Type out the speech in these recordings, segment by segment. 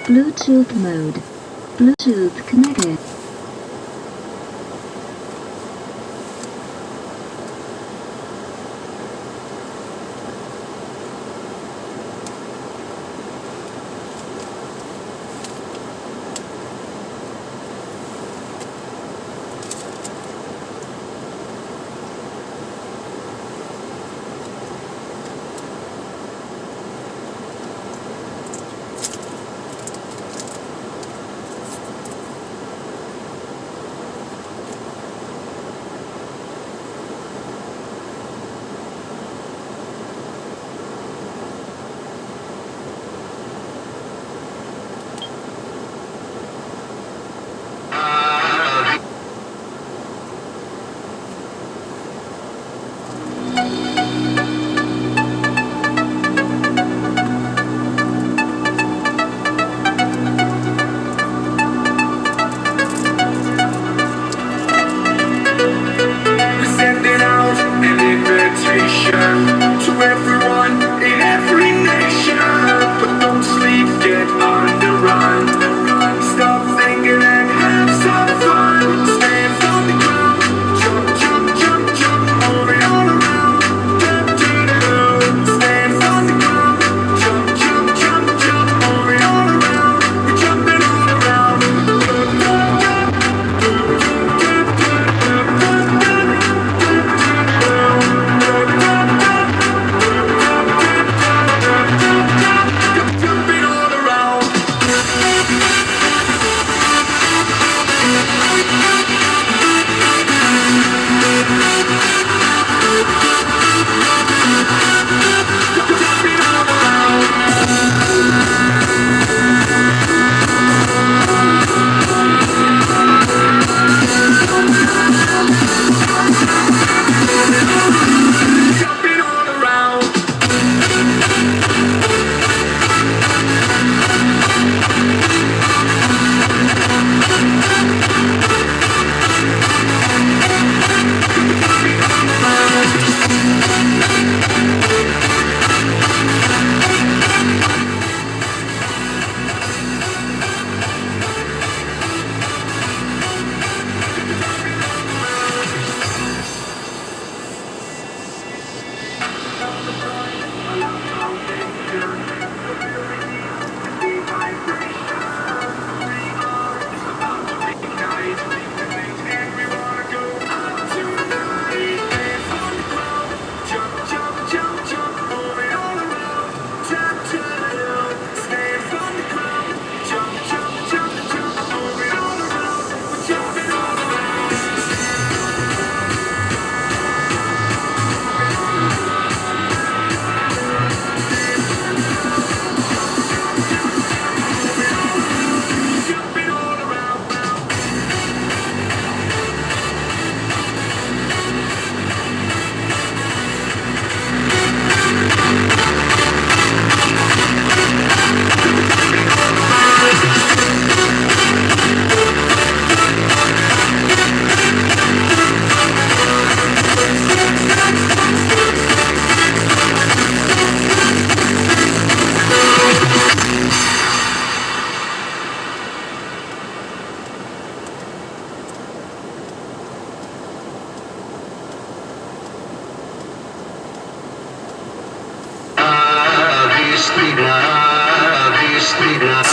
Bluetooth mode. Bluetooth connected.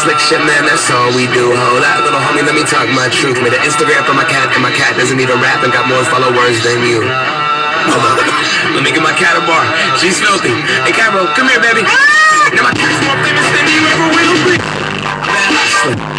Slick shit, man, that's all we do. Hold up, little homie, let me talk my truth. Made an Instagram for my cat, and my cat doesn't need a rap and got more followers than you. Hold up, let me get my cat a bar. She's filthy. Hey, Caro, come here, baby. Now my cat's more famous than you ever will be. Man,